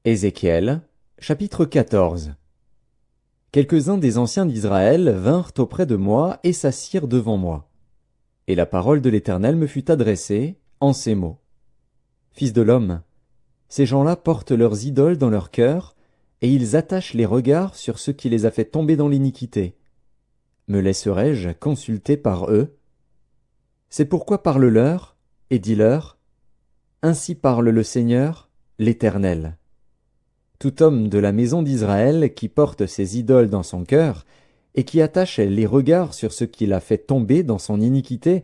Ézéchiel, chapitre 14. Quelques-uns des anciens d'Israël vinrent auprès de moi et s'assirent devant moi. Et la parole de l'Éternel me fut adressée en ces mots. Fils de l'homme, ces gens-là portent leurs idoles dans leur cœur, et ils attachent les regards sur ce qui les a fait tomber dans l'iniquité. Me laisserai-je consulter par eux? C'est pourquoi parle-leur, et dis-leur, ainsi parle le Seigneur, l'Éternel. Tout homme de la maison d'Israël qui porte ses idoles dans son cœur, et qui attache les regards sur ce qu'il a fait tomber dans son iniquité,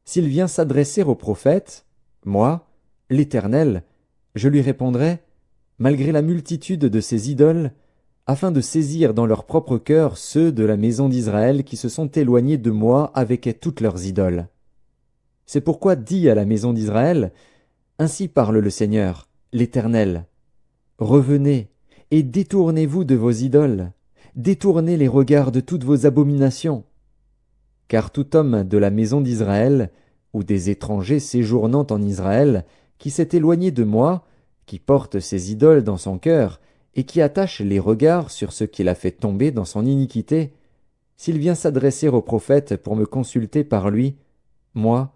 s'il vient s'adresser au prophète, moi, l'Éternel, je lui répondrai, malgré la multitude de ses idoles, afin de saisir dans leur propre cœur ceux de la maison d'Israël qui se sont éloignés de moi avec toutes leurs idoles. C'est pourquoi dis à la maison d'Israël, ainsi parle le Seigneur, l'Éternel. Revenez, et détournez-vous de vos idoles, détournez les regards de toutes vos abominations. Car tout homme de la maison d'Israël, ou des étrangers séjournant en Israël, qui s'est éloigné de moi, qui porte ses idoles dans son cœur, et qui attache les regards sur ce qu'il a fait tomber dans son iniquité, s'il vient s'adresser au prophète pour me consulter par lui, moi,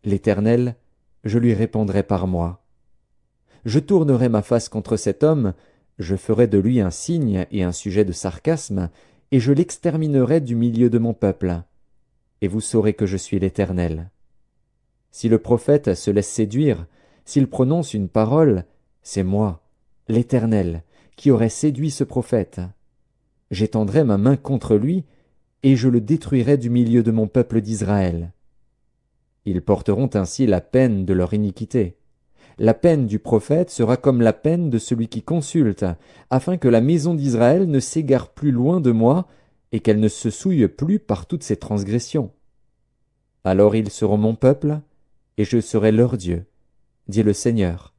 l'Éternel, je lui répondrai par moi. Je tournerai ma face contre cet homme, je ferai de lui un signe et un sujet de sarcasme, et je l'exterminerai du milieu de mon peuple. Et vous saurez que je suis l'Éternel. Si le prophète se laisse séduire, s'il prononce une parole, c'est moi, l'Éternel, qui aurai séduit ce prophète. J'étendrai ma main contre lui, et je le détruirai du milieu de mon peuple d'Israël. Ils porteront ainsi la peine de leur iniquité. La peine du prophète sera comme la peine de celui qui consulte, afin que la maison d'Israël ne s'égare plus loin de moi, et qu'elle ne se souille plus par toutes ses transgressions. Alors ils seront mon peuple, et je serai leur Dieu, dit le Seigneur,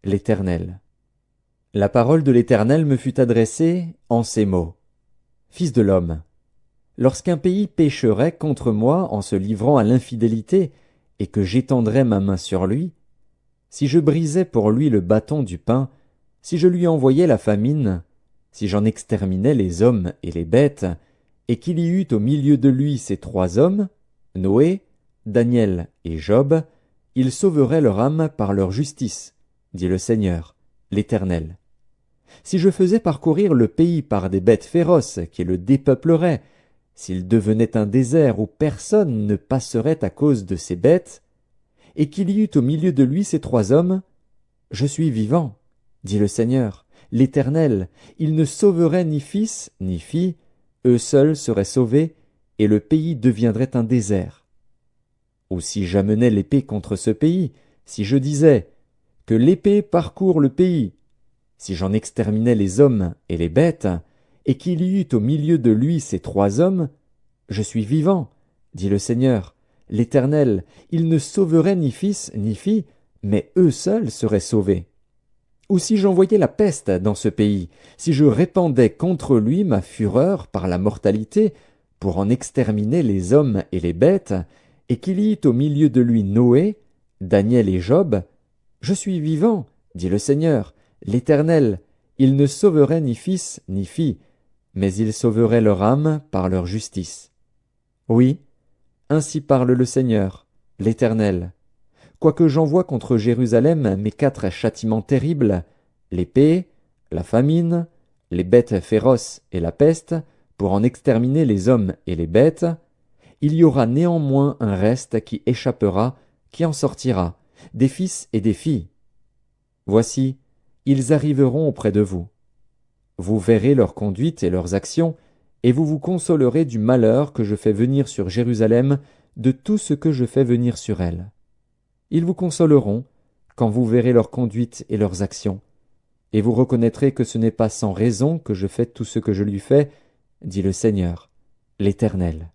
l'Éternel. La parole de l'Éternel me fut adressée en ces mots. Fils de l'homme, lorsqu'un pays pécherait contre moi en se livrant à l'infidélité, et que j'étendrais ma main sur lui, si je brisais pour lui le bâton du pain, si je lui envoyais la famine, si j'en exterminais les hommes et les bêtes, et qu'il y eût au milieu de lui ces trois hommes, Noé, Daniel et Job, ils sauveraient leur âme par leur justice, dit le Seigneur, l'Éternel. Si je faisais parcourir le pays par des bêtes féroces qui le dépeupleraient, s'il devenait un désert où personne ne passerait à cause de ces bêtes, et qu'il y eût au milieu de lui ces trois hommes, je suis vivant, dit le Seigneur, l'Éternel, il ne sauverait ni fils ni fille, eux seuls seraient sauvés, et le pays deviendrait un désert. Ou si j'amenais l'épée contre ce pays, si je disais, que l'épée parcourt le pays, si j'en exterminais les hommes et les bêtes, et qu'il y eût au milieu de lui ces trois hommes, je suis vivant, dit le Seigneur, l'Éternel, il ne sauverait ni fils ni fille, mais eux seuls seraient sauvés. Ou si j'envoyais la peste dans ce pays, si je répandais contre lui ma fureur par la mortalité, pour en exterminer les hommes et les bêtes, et qu'il y eût au milieu de lui Noé, Daniel et Job, je suis vivant, dit le Seigneur, l'Éternel, il ne sauverait ni fils ni fille, mais il sauverait leur âme par leur justice. Oui, ainsi parle le Seigneur, l'Éternel. Quoique j'envoie contre Jérusalem mes 4 châtiments terribles, l'épée, la famine, les bêtes féroces et la peste, pour en exterminer les hommes et les bêtes, il y aura néanmoins un reste qui échappera, qui en sortira, des fils et des filles. Voici, ils arriveront auprès de vous. Vous verrez leur conduite et leurs actions, et vous vous consolerez du malheur que je fais venir sur Jérusalem, de tout ce que je fais venir sur elle. Ils vous consoleront, quand vous verrez leur conduite et leurs actions, et vous reconnaîtrez que ce n'est pas sans raison que je fais tout ce que je lui fais, dit le Seigneur, l'Éternel.